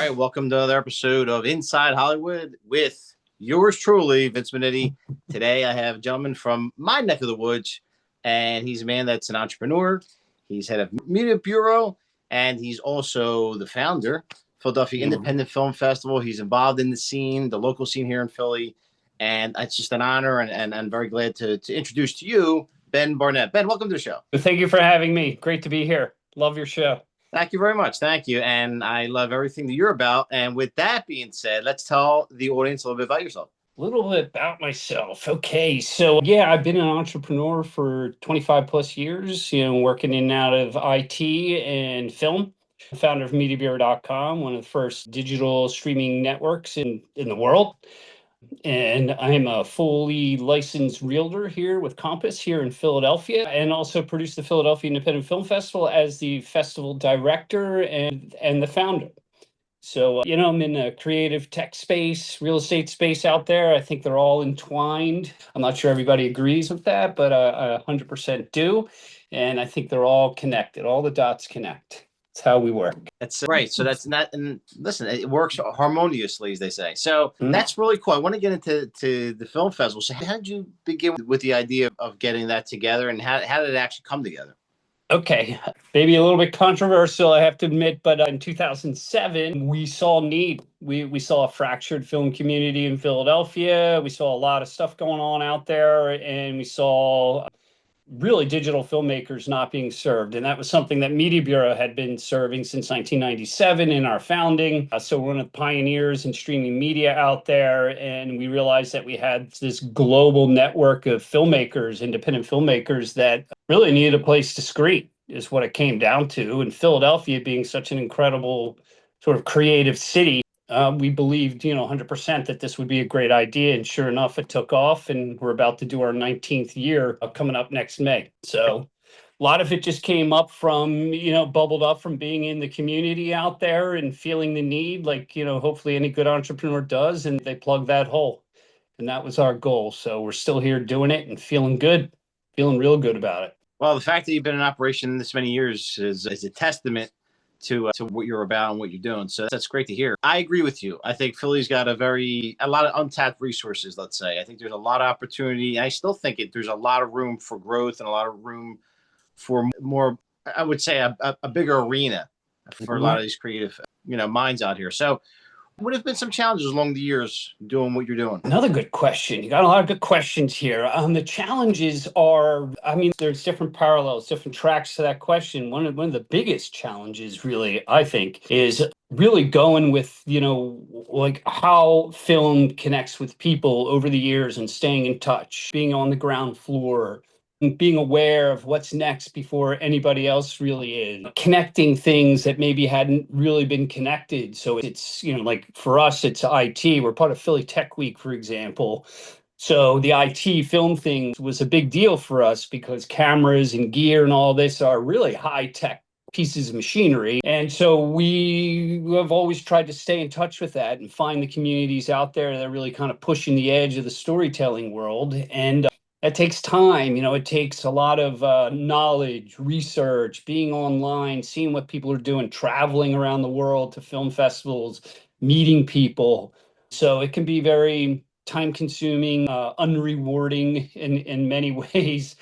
right, welcome to another episode of Inside Hollywood with yours truly, Vince Minniti. Today I have a gentleman from my neck of the woods, and he's a man that's an entrepreneur. He's head of Media Bureau, and he's also the founder of Philadelphia Independent Film Festival. He's involved in the scene, the local scene here in Philly, and it's just an honor, and I'm very glad to introduce to you Ben Barnett. Ben, welcome to the show. Thank you for having me. Great to be here. Love your show. Thank you very much. Thank you. And I love everything that you're about. And with that being said, let's tell the audience a little bit about yourself. A little bit about myself. Okay. So yeah, I've been an entrepreneur for 25 plus years, working in and out of IT and film. Founder of MediaBureau.com, one of the first digital streaming networks in the world. And I'm a fully licensed realtor here with Compass here in Philadelphia, and also produce the Philadelphia Independent Film Festival as the festival director and the founder. So, I'm in a creative tech space, real estate space out there. I think they're all entwined. I'm not sure everybody agrees with that, but I 100% do. And I think they're all connected. All the dots connect. That's how we work. That's right. So that's not, and listen, it works harmoniously, as they say. So that's really cool. I want to get into the film festival. So how did you begin with the idea of getting that together, and how did it actually come together? Okay, maybe a little bit controversial, I have to admit, but in 2007, we saw need. We saw a fractured film community in Philadelphia. We saw a lot of stuff going on out there, and we saw really digital filmmakers not being served. And that was something that Media Bureau had been serving since 1997 in our founding. So we're one of the pioneers in streaming media out there. And we realized that we had this global network of filmmakers, independent filmmakers, that really needed a place to screen, is what it came down to. And Philadelphia being such an incredible sort of creative city, we believed, 100% that this would be a great idea. And sure enough, it took off, and we're about to do our 19th year coming up next May. So a lot of it just came up from, bubbled up from being in the community out there and feeling the need, like, hopefully any good entrepreneur does, and they plug that hole. And that was our goal. So we're still here doing it and feeling good, feeling real good about it. Well, the fact that you've been in operation this many years is a testament to what you're about and what you're doing. So that's great to hear. I agree with you. I think Philly's got a lot of untapped resources, let's say. I think there's a lot of opportunity. I still think there's a lot of room for growth and a lot of room for more, I would say, a bigger arena for a lot of these creative, minds out here. So what have been some challenges along the years doing what you're doing? Another good question. You got a lot of good questions here. The challenges are, there's different parallels, different tracks to that question. One of the biggest challenges, really, I think, is really going with, like how film connects with people over the years and staying in touch, being on the ground floor, being aware of what's next before anybody else really is, connecting things that maybe hadn't really been connected. So it's, like for us, it's IT. We're part of Philly Tech Week, for example. So the IT film thing was a big deal for us because cameras and gear and all this are really high tech pieces of machinery. And so we have always tried to stay in touch with that and find the communities out there that are really kind of pushing the edge of the storytelling world. And it takes time, it takes a lot of knowledge, research, being online, seeing what people are doing, traveling around the world to film festivals, meeting people. So it can be very time consuming, unrewarding in many ways.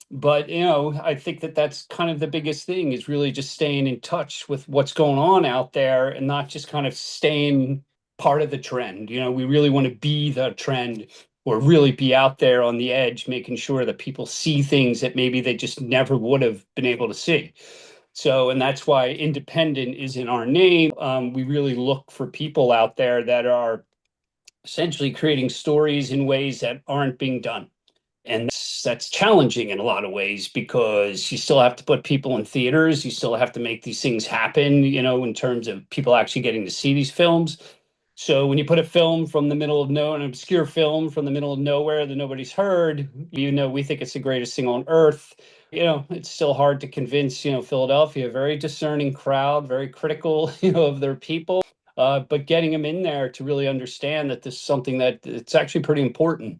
But, I think that's kind of the biggest thing, is really just staying in touch with what's going on out there and not just kind of staying part of the trend. We really want to be the trend, or really be out there on the edge, making sure that people see things that maybe they just never would have been able to see. So, and that's why independent is in our name. We really look for people out there that are essentially creating stories in ways that aren't being done. And that's challenging in a lot of ways, because you still have to put people in theaters. You still have to make these things happen, in terms of people actually getting to see these films. So when you put a film from the middle of nowhere, an obscure film from the middle of nowhere that nobody's heard, we think it's the greatest thing on earth. It's still hard to convince, Philadelphia, a very discerning crowd, very critical, of their people. But getting them in there to really understand that this is something that it's actually pretty important.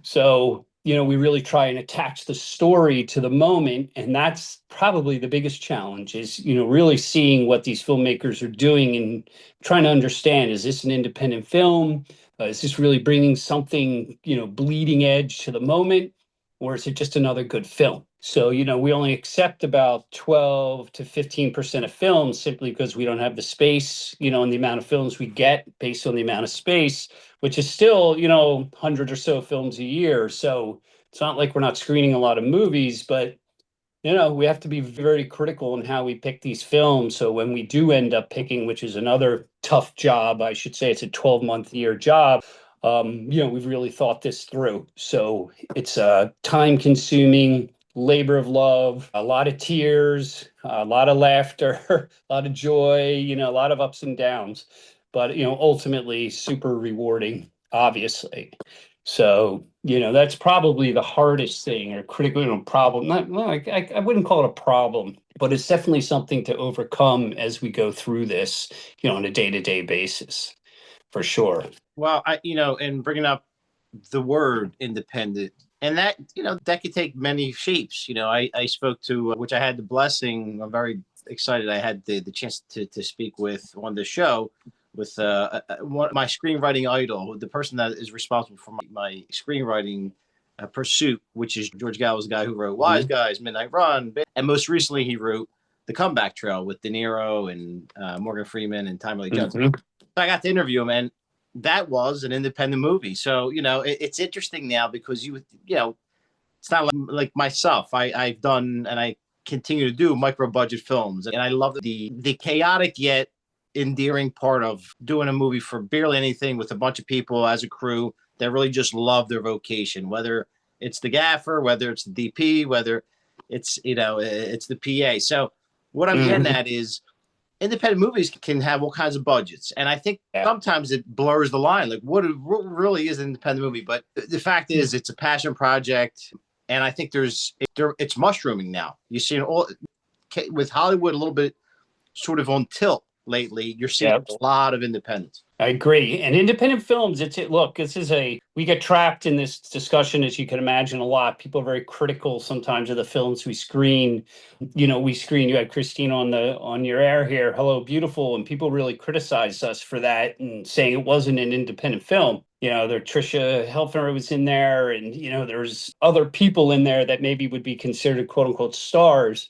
So, we really try and attach the story to the moment. And that's probably the biggest challenge is, really seeing what these filmmakers are doing and trying to understand, is this an independent film? Is this really bringing something, bleeding edge to the moment? Or is it just another good film? So, we only accept about 12 to 15% of films simply because we don't have the space, and the amount of films we get based on the amount of space, which is still, 100 or so films a year. So it's not like we're not screening a lot of movies, but we have to be very critical in how we pick these films. So when we do end up picking, which is another tough job, I should say it's a 12-month year job, we've really thought this through. So it's a time-consuming labor of love, a lot of tears, a lot of laughter, a lot of joy, a lot of ups and downs, but ultimately super rewarding, obviously. So, that's probably the hardest thing or critical problem. Not, well, I wouldn't call it a problem, but it's definitely something to overcome as we go through this, on a day-to-day basis, for sure. Well, and bringing up the word independent, and that, that could take many shapes. I spoke to, which I had the blessing, I'm very excited. I had the chance to speak with on the show with one of my screenwriting idol, the person that is responsible for my screenwriting pursuit, which is George Gallo's guy who wrote Wise Guys, Midnight Run, and most recently he wrote The Comeback Trail with De Niro and Morgan Freeman and Tommy Lee Jones. So I got to interview him, and that was an independent movie. So it's interesting now because it's not like myself. I've done and I continue to do micro budget films, and I love the chaotic yet endearing part of doing a movie for barely anything with a bunch of people as a crew that really just love their vocation, whether it's the gaffer, whether it's the DP, whether it's it's the PA. So what I'm getting at is independent movies can have all kinds of budgets, and I think sometimes it blurs the line, like what really is an independent movie. But the fact is, it's a passion project, and I think it's mushrooming now. You see all with Hollywood a little bit sort of on tilt lately. You're seeing a lot of independence. I agree. And independent films, look, we get trapped in this discussion, as you can imagine, a lot. People are very critical sometimes of the films we screen. You had Christine on your air here, Hello Beautiful, and people really criticized us for that and saying it wasn't an independent film. Tricia Helfer was in there, and there's other people in there that maybe would be considered quote unquote stars.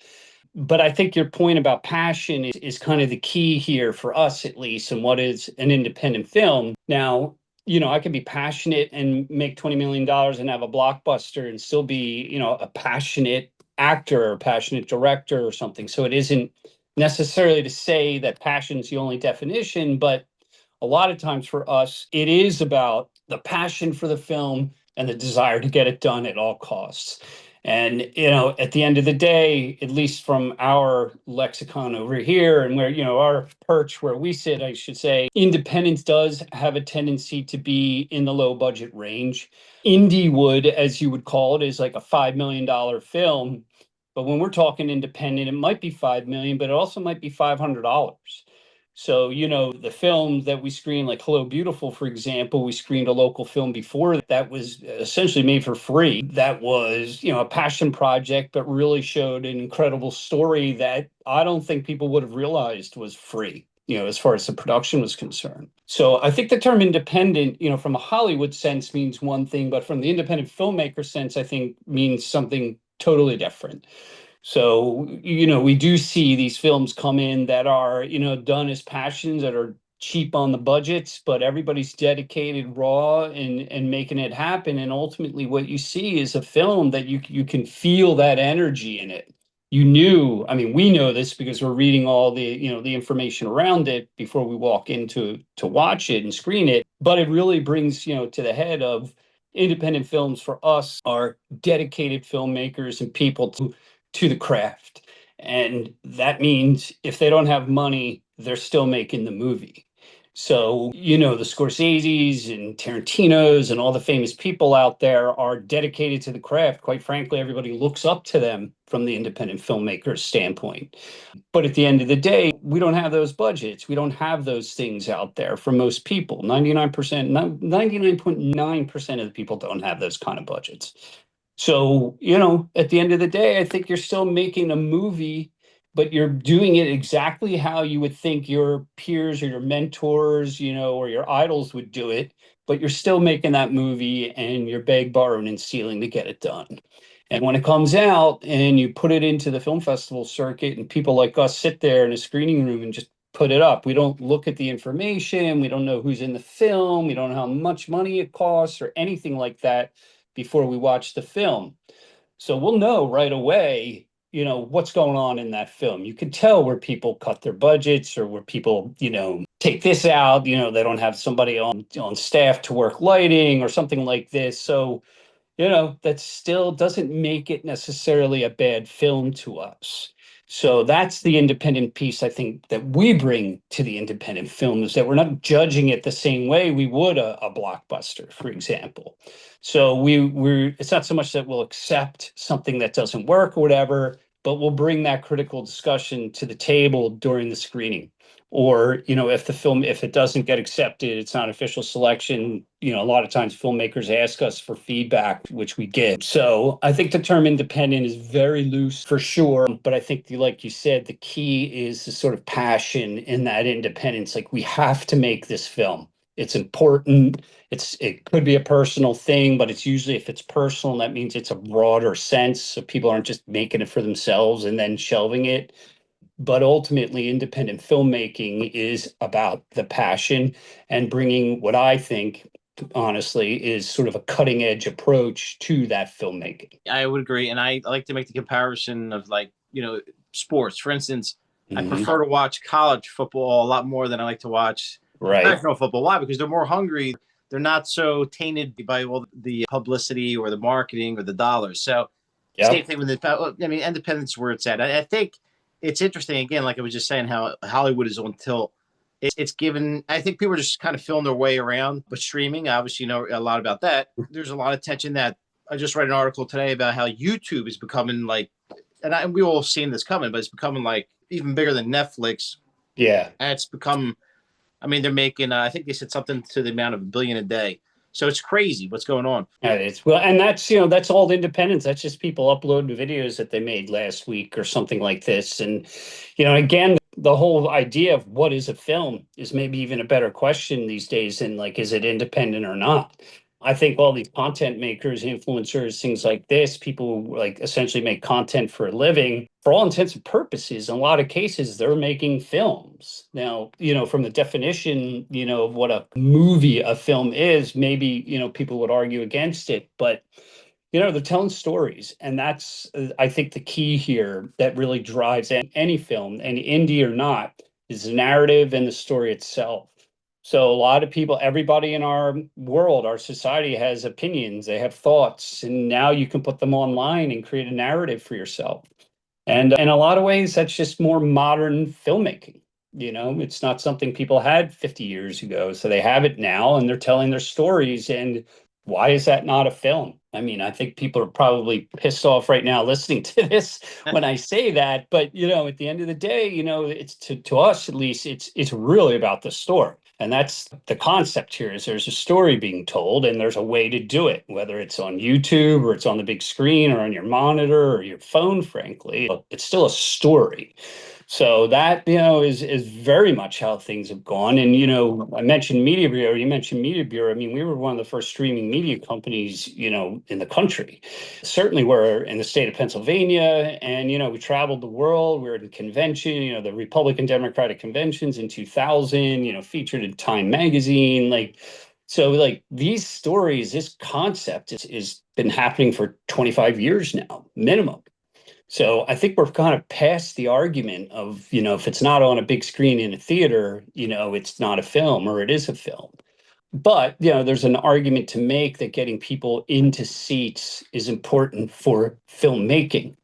But I think your point about passion is kind of the key here for us, at least, and what is an independent film. Now, I could be passionate and make $20 million and have a blockbuster and still be, a passionate actor or passionate director or something. So it isn't necessarily to say that passion's the only definition, but a lot of times for us, it is about the passion for the film and the desire to get it done at all costs. And, at the end of the day, at least from our lexicon over here and where, our perch where we sit, I should say, independence does have a tendency to be in the low budget range. Indie would, as you would call it, is like a $5 million film. But when we're talking independent, it might be $5 million, but it also might be $500. So, the film that we screen, like Hello Beautiful, for example, we screened a local film before that was essentially made for free. That was, a passion project, but really showed an incredible story that I don't think people would have realized was free, as far as the production was concerned. So I think the term independent, from a Hollywood sense means one thing, but from the independent filmmaker sense, I think means something totally different. So, we do see these films come in that are, done as passions that are cheap on the budgets, but everybody's dedicated raw and making it happen. And ultimately what you see is a film that you can feel that energy in it. We know this because we're reading all the, the information around it before we walk in to watch it and screen it. But it really brings, to the head of independent films for us are dedicated filmmakers and people to the craft. And that means if they don't have money, they're still making the movie. So, the Scorseses and Tarantinos and all the famous people out there are dedicated to the craft. Quite frankly, everybody looks up to them from the independent filmmaker's standpoint. But at the end of the day, we don't have those budgets. We don't have those things out there for most people. 99.9% of the people don't have those kind of budgets. So, at the end of the day, I think you're still making a movie, but you're doing it exactly how you would think your peers or your mentors, or your idols would do it. But you're still making that movie and you're beg, borrowing, and stealing to get it done. And when it comes out and you put it into the film festival circuit and people like us sit there in a screening room and just put it up, we don't look at the information. We don't know who's in the film. We don't know how much money it costs or anything like that before we watch the film. So we'll know right away, what's going on in that film. You can tell where people cut their budgets or where people, take this out, they don't have somebody on staff to work lighting or something like this. So that still doesn't make it necessarily a bad film to us. So that's the independent piece I think that we bring to the independent film, is that we're not judging it the same way we would a blockbuster, for example. So we're it's not so much that we'll accept something that doesn't work or whatever, but we'll bring that critical discussion to the table during the screening. Or, if it doesn't get accepted, it's not official selection. A lot of times filmmakers ask us for feedback, which we give. So I think the term independent is very loose for sure. But I think, like you said, the key is the sort of passion in that independence. Like, we have to make this film. It's important. It could be a personal thing, but it's usually, if it's personal, that means it's a broader sense. So people aren't just making it for themselves and then shelving it. But ultimately, independent filmmaking is about the passion and bringing what I think, honestly, is sort of a cutting edge approach to that filmmaking. I would agree, and I like to make the comparison of, like, sports. For instance, I Mhm. prefer to watch college football a lot more than I like to watch Right. professional football. Why? Because they're more hungry. They're not so tainted by all the publicity or the marketing or the dollars. So same Yep. thing with independence where it's at. I think it's interesting, again, like I was just saying, how Hollywood is on tilt. It's given, I think people are just kind of feeling their way around, but streaming, obviously, a lot about that. There's a lot of tension that I just read an article today about how YouTube is becoming like, and we all seen this coming, but it's becoming like even bigger than Netflix. Yeah. And it's become, I mean, they're making, I think they said something to the amount of $1 billion a day. So it's crazy what's going on. And it's well, and that's all independence. That's just people uploading videos that they made last week or something like this. And again, the whole idea of what is a film is maybe even a better question these days than, like, is it independent or not? I think all these content makers, influencers, things like this, people who like essentially make content for a living, for all intents and purposes, in a lot of cases, they're making films. Now, from the definition, of what a movie, a film is, maybe, people would argue against it, but they're telling stories. And that's, I think, the key here that really drives any film, and indie or not, is the narrative and the story itself. So a lot of people, everybody in our world, our society has opinions, they have thoughts, and now you can put them online and create a narrative for yourself. And in a lot of ways, that's just more modern filmmaking. It's not something people had 50 years ago. So they have it now and they're telling their stories. And why is that not a film? I mean, I think people are probably pissed off right now listening to this when I say that. But, at the end of the day, it's to us, at least, it's really about the story. And that's the concept here, is there's a story being told and there's a way to do it, whether it's on YouTube or it's on the big screen or on your monitor or your phone, frankly, it's still a story. So that, is very much how things have gone. And, I mentioned Media Bureau, you mentioned Media Bureau. I mean, we were one of the first streaming media companies, in the country. Certainly we're in the state of Pennsylvania, and, we traveled the world. We were at a convention, the Republican Democratic conventions in 2000, featured in Time magazine. So, these stories, this concept is been happening for 25 years now, minimum. So I think we're kind of past the argument of, if it's not on a big screen in a theater, it's not a film, or it is a film. But, there's an argument to make that getting people into seats is important for filmmaking.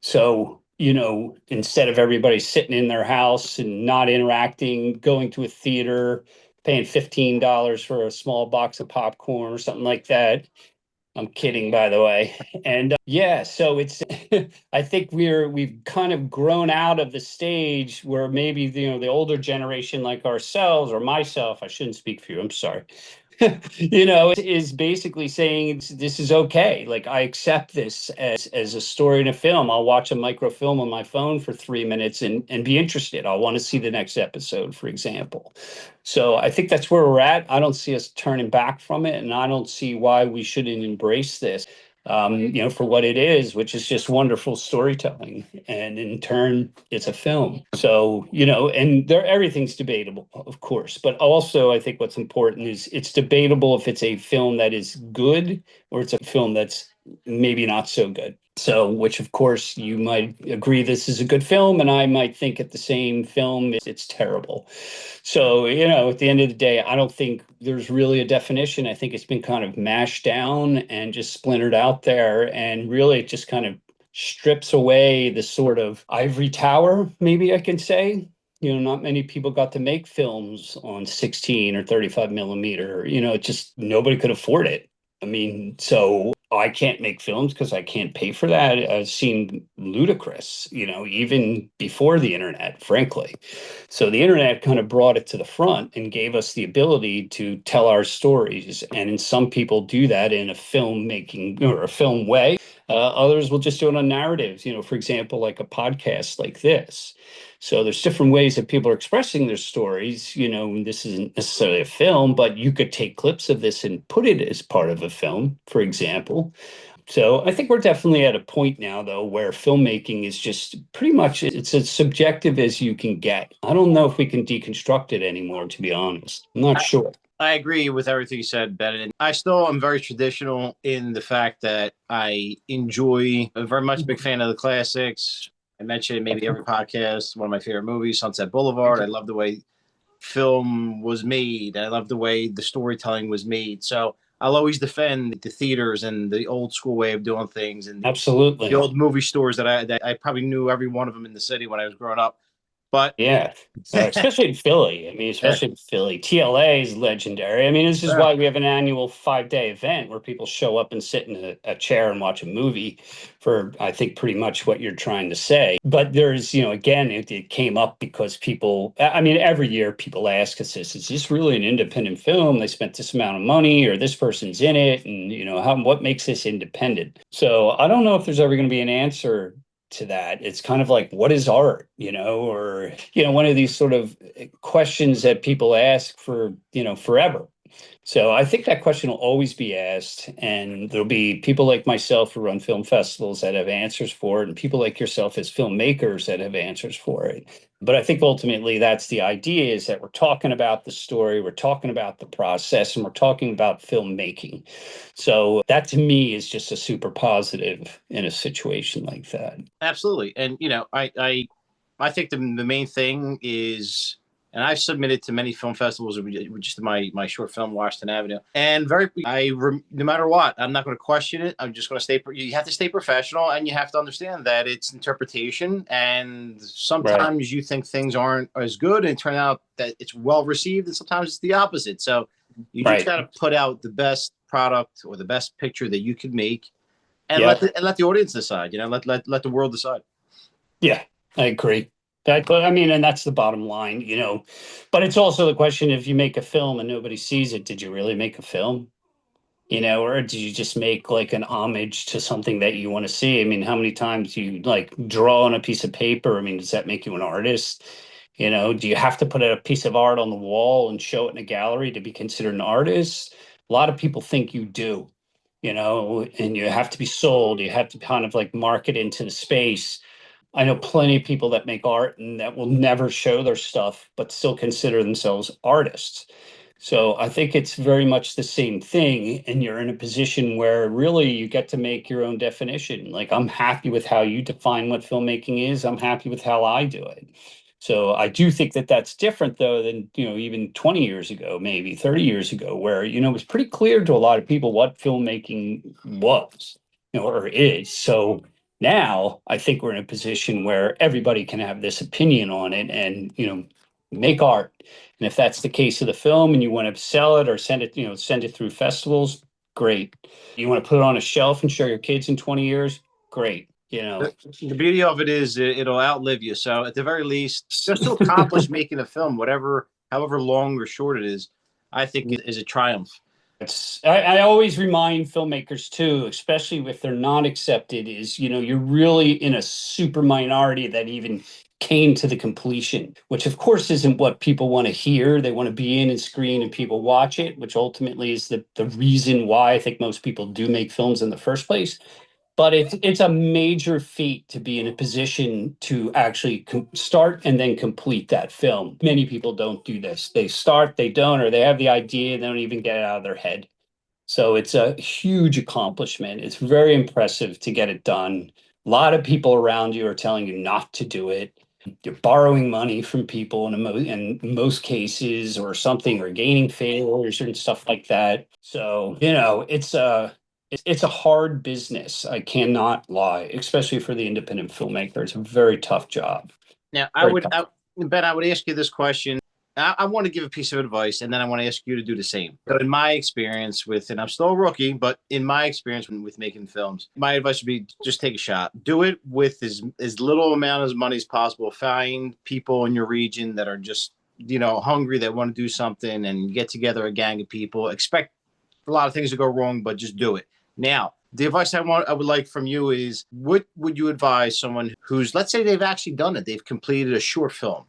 So, instead of everybody sitting in their house and not interacting, going to a theater, paying $15 for a small box of popcorn or something like that. I'm kidding, by the way. And yeah, so it's I think we've kind of grown out of the stage where maybe the older generation like ourselves, or myself, I shouldn't speak for you, I'm sorry. is basically saying this is okay. Like, I accept this as a story in a film. I'll watch a microfilm on my phone for 3 minutes and be interested. I want to see the next episode, for example. So I think that's where we're at. I don't see us turning back from it, and I don't see why we shouldn't embrace this, for what it is, which is just wonderful storytelling. And in turn, it's a film. So, and everything's debatable, of course. But also, I think what's important is it's debatable if it's a film that is good or it's a film that's maybe not so good. So, which of course you might agree this is a good film, and I might think at the same film it's terrible. So, at the end of the day, I don't think there's really a definition. I think it's been kind of mashed down and just splintered out there, and really it just kind of strips away the sort of ivory tower, maybe I can say. Not many people got to make films on 16 or 35 millimeter. It just nobody could afford it. I mean, so I can't make films because I can't pay for that. It seemed ludicrous, even before the internet, frankly. So the internet kind of brought it to the front and gave us the ability to tell our stories. And some people do that in a filmmaking or a film way. Others will just do it on narratives, for example, like a podcast like this. So there's different ways that people are expressing their stories. This isn't necessarily a film, but you could take clips of this and put it as part of a film, for example. So I think we're definitely at a point now, though, where filmmaking is just pretty much it's as subjective as you can get. I don't know if we can deconstruct it anymore, to be honest. I'm not sure. I agree with everything you said, Bennett. I still am very traditional in the fact that I'm very much a big fan of the classics. I mentioned it maybe every podcast. One of my favorite movies, Sunset Boulevard. I love the way film was made. I love the way the storytelling was made. So I'll always defend the theaters and the old school way of doing things, and absolutely the old movie stores that I probably knew every one of them in the city when I was growing up. But yeah, especially in Philly. I mean, especially in Philly. TLA is legendary. I mean, this is why we have an annual 5-day event where people show up and sit in a chair and watch a movie for, I think, pretty much what you're trying to say. But there's, again, it came up because people, I mean, every year people ask us this, is this really an independent film? They spent this amount of money or this person's in it. And, what makes this independent? So I don't know if there's ever going to be an answer to that. It's kind of like, what is art, or one of these sort of questions that people ask for forever. So I think that question will always be asked, and there'll be people like myself who run film festivals that have answers for it, and people like yourself as filmmakers that have answers for it. But I think ultimately that's the idea, is that we're talking about the story, we're talking about the process, and we're talking about filmmaking. So that to me is just a super positive in a situation like that. Absolutely. And, I think the main thing is, and I've submitted to many film festivals with just my short film, Washington Avenue. And no matter what, I'm not going to question it. I'm just going to you have to stay professional, and you have to understand that it's interpretation. And sometimes you think things aren't as good and turn out that it's well received. And sometimes it's the opposite. So you just got to put out the best product or the best picture that you can make, and let the audience decide, let the world decide. Yeah, I agree. I mean, and that's the bottom line, but it's also the question, if you make a film and nobody sees it, did you really make a film? Or did you just make like an homage to something that you want to see? I mean, how many times do you like draw on a piece of paper? I mean, does that make you an artist? Do you have to put a piece of art on the wall and show it in a gallery to be considered an artist? A lot of people think you do, and you have to be sold. You have to kind of like market into the space. I know plenty of people that make art and that will never show their stuff, but still consider themselves artists. So I think it's very much the same thing. And you're in a position where really you get to make your own definition. Like, I'm happy with how you define what filmmaking is. I'm happy with how I do it. So I do think that that's different, though, than, even 20 years ago, maybe 30 years ago, where, it was pretty clear to a lot of people what filmmaking was, or is. So now I think we're in a position where everybody can have this opinion on it and, make art. And if that's the case of the film and you want to sell it or send it through festivals, great. You want to put it on a shelf and show your kids in 20 years, great. The beauty of it is it'll outlive you. So at the very least, just to accomplish making a film, however long or short it is, I think it is a triumph. I always remind filmmakers too, especially if they're not accepted, is, you're really in a super minority that even came to the completion, which of course isn't what people want to hear. They want to be in and screen and people watch it, which ultimately is the reason why I think most people do make films in the first place. But it's a major feat to be in a position to actually start and then complete that film. Many people don't do this. They start, they don't, or they have the idea, they don't even get it out of their head. So it's a huge accomplishment. It's very impressive to get it done. A lot of people around you are telling you not to do it. You're borrowing money from people in most cases or something, or gaining favors and stuff like that. So, it's a hard business. I cannot lie, especially for the independent filmmaker. It's a very tough job. Now, Very tough. Ben, I would ask you this question. I want to give a piece of advice, and then I want to ask you to do the same. So in my experience and I'm still a rookie, but in my experience with making films, my advice would be just take a shot. Do it with as little amount of money as possible. Find people in your region that are just, hungry, that want to do something, and get together a gang of people. Expect a lot of things to go wrong, but just do it. Now, the advice I would like from you is, what would you advise someone who's, let's say they've actually done it, they've completed a short film.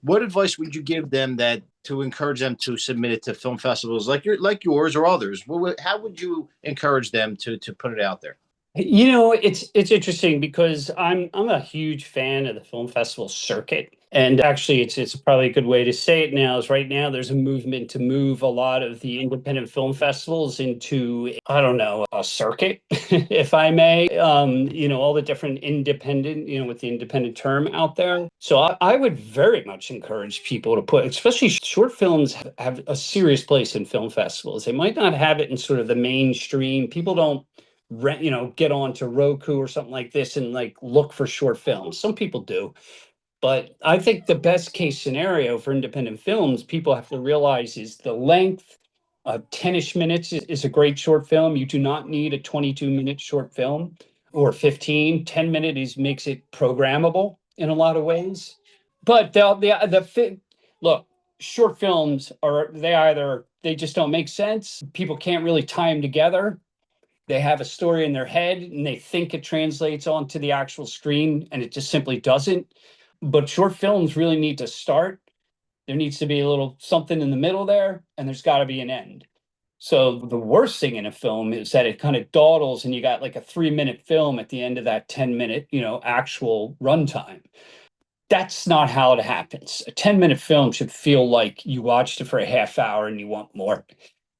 What advice would you give them that to encourage them to submit it to film festivals like yours or others? How would you encourage them to put it out there? It's interesting because I'm a huge fan of the film festival circuit. And actually it's probably a good way to say it now is right now there's a movement to move a lot of the independent film festivals into, I don't know, a circuit, if I may. All the different independent, with the independent term out there. So I would very much encourage people to put, especially short films have a serious place in film festivals. They might not have it in sort of the mainstream. People don't get on to Roku or something like this and like look for short films. Some people do. But I think the best case scenario for independent films, people have to realize, is the length of 10-ish minutes is a great short film. You do not need a 22-minute short film or 15. 10 minutes makes it programmable in a lot of ways. But look, short films they just don't make sense. People can't really tie them together. They have a story in their head and they think it translates onto the actual screen, and it just simply doesn't. But short films really need to start. There needs to be a little something in the middle there, and there's got to be an end. So the worst thing in a film is that it kind of dawdles and you got like a 3-minute film at the end of that 10-minute, actual runtime. That's not how it happens. A 10-minute film should feel like you watched it for a half hour and you want more.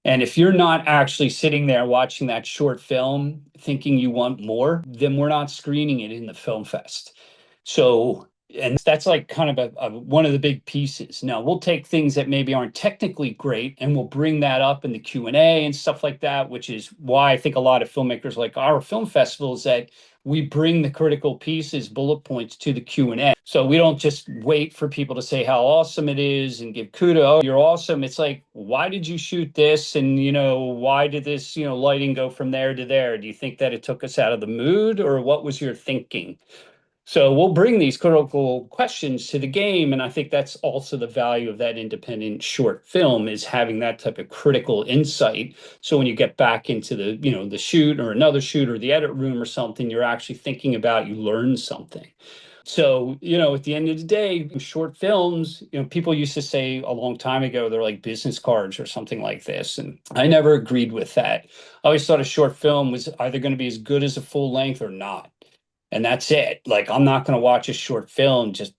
And if you're not actually sitting there watching that short film thinking you want more, then we're not screening it in the film fest. So, and that's like kind of one of the big pieces. Now, we'll take things that maybe aren't technically great and we'll bring that up in the Q&A and stuff like that, which is why I think a lot of filmmakers like our film festivals, that we bring the critical pieces, bullet points to the Q&A. So we don't just wait for people to say how awesome it is and give kudos. Oh, you're awesome. It's like, why did you shoot this? And, why did this, lighting go from there to there? Do you think that it took us out of the mood, or what was your thinking? So we'll bring these critical questions to the game. And I think that's also the value of that independent short film, is having that type of critical insight. So when you get back into the shoot or another shoot or the edit room or something, you're actually thinking about, you learn something. So, at the end of the day, short films, people used to say a long time ago, they're like business cards or something like this. And I never agreed with that. I always thought a short film was either going to be as good as a full length or not. And that's it. Like, I'm not going to watch a short film just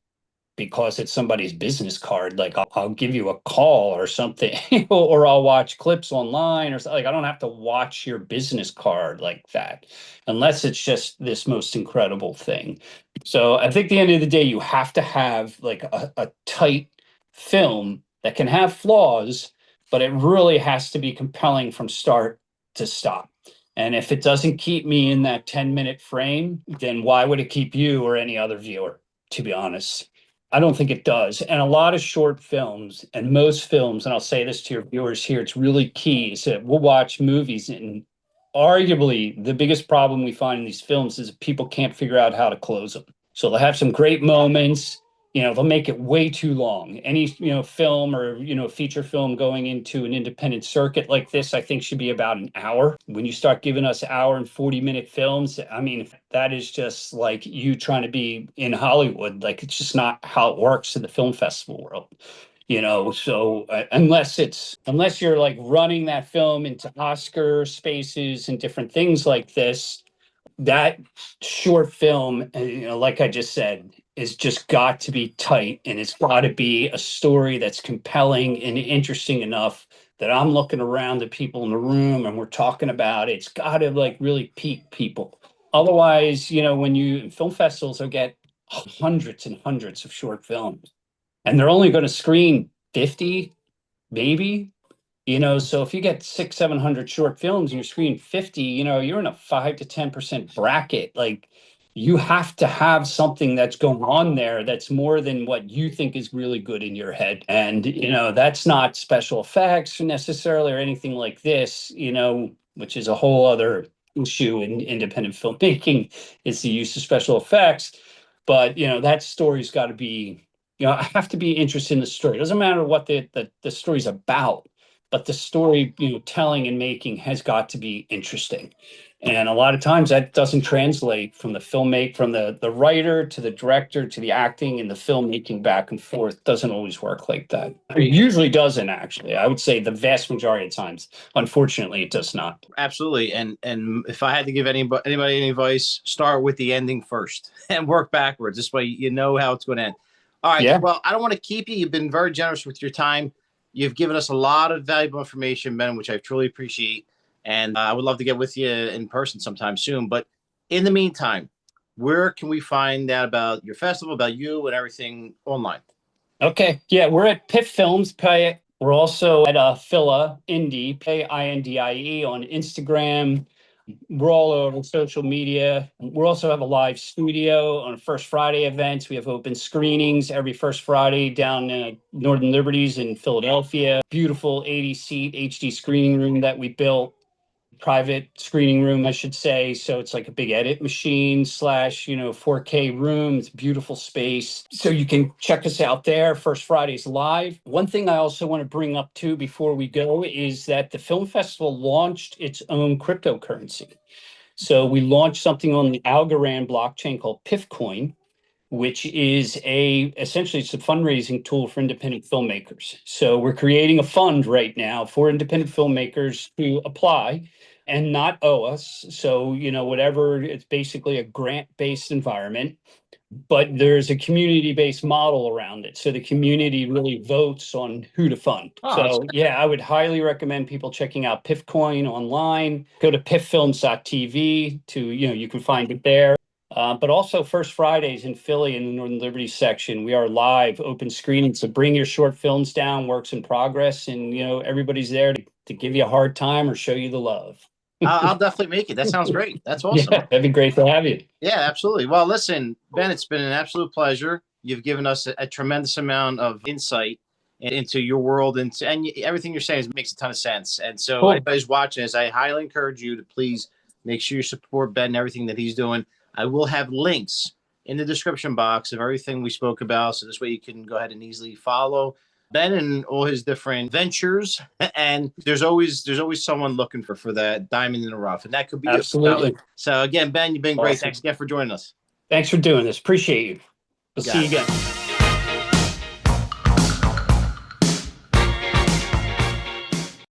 because it's somebody's business card. Like, I'll give you a call or something, or I'll watch clips online or something. Like, I don't have to watch your business card like that, unless it's just this most incredible thing. So I think at the end of the day, you have to have like a tight film that can have flaws, but it really has to be compelling from start to stop. And if it doesn't keep me in that 10-minute frame, then why would it keep you or any other viewer, to be honest? I don't think it does. And a lot of short films and most films, and I'll say this to your viewers here, it's really key, is that we'll watch movies, and arguably the biggest problem we find in these films is people can't figure out how to close them. So they'll have some great moments, They'll make it way too long. Any, film or, feature film going into an independent circuit like this, I think should be about an hour. When you start giving us hour and 40-minute films, I mean, that is just like you trying to be in Hollywood. Like, it's just not how it works in the film festival world. So unless you're like running that film into Oscar spaces and different things like this, that short film, like I just said, is just got to be tight, and it's got to be a story that's compelling and interesting enough that I'm looking around at people in the room and we're talking about it. It's got to like really pique people. Otherwise, when you film festivals will get hundreds and hundreds of short films, and they're only going to screen 50, maybe. So if you get 600-700 short films and you screen 50, you're in a 5 to 10% bracket. Like, you have to have something that's going on there that's more than what you think is really good in your head. And, that's not special effects necessarily or anything like this, which is a whole other issue in independent filmmaking, is the use of special effects. But, that story's got to be, I have to be interested in the story. It doesn't matter what the story's about, but the story, telling and making has got to be interesting. And a lot of times that doesn't translate from the writer to the director to the acting, and the filmmaking back and forth doesn't always work like that. It usually doesn't, actually. I would say the vast majority of times, unfortunately, it does not. Absolutely. And if I had to give anybody any advice, start with the ending first and work backwards. This way you know how it's going to end. All right. Yeah. Well, I don't want to keep you. You've been very generous with your time. You've given us a lot of valuable information, Ben, which I truly appreciate. And I would love to get with you in person sometime soon. But in the meantime, where can we find out about your festival, about you, and everything online? Okay. Yeah, we're at PIFF Films. We're also at Phila Indie, P-I-N-D-I-E, on Instagram. We're all over social media. We also have a live studio on First Friday events. We have open screenings every first Friday down Northern Liberties in Philadelphia. Beautiful 80-seat HD screening room that we built. Private screening room, I should say. So it's like a big edit machine / 4K room. It's a beautiful space. So you can check us out there. First Fridays live. One thing I also want to bring up too before we go is that the film festival launched its own cryptocurrency. So we launched something on the Algorand blockchain called PIFF Coin, which is essentially it's a fundraising tool for independent filmmakers. So we're creating a fund right now for independent filmmakers to apply and not owe us. So, whatever, it's basically a grant-based environment, but there's a community-based model around it. So the community really votes on who to fund. So yeah, I would highly recommend people checking out PIFF Coin online. Go to pifffilms.tv you can find it there. But also First Fridays in Philly in the Northern Liberty section, we are live open screening. So bring your short films down, works in progress, and everybody's there to give you a hard time or show you the love. I'll definitely make it. That sounds great. That's awesome. Yeah, that'd be great to have you. Yeah, absolutely. Well, listen, Ben, it's been an absolute pleasure. You've given us a tremendous amount of insight into your world, and everything you're saying makes a ton of sense. And so Cool. Anybody's watching this, I highly encourage you to please make sure you support Ben and everything that he's doing. I will have links in the description box of everything we spoke about. So this way you can go ahead and easily follow Ben and all his different ventures. And there's always someone looking for that diamond in the rough. And that could be Absolutely. you. So again, Ben, you've been great. Thanks again for joining us. Thanks for doing this. Appreciate you. We'll see you again.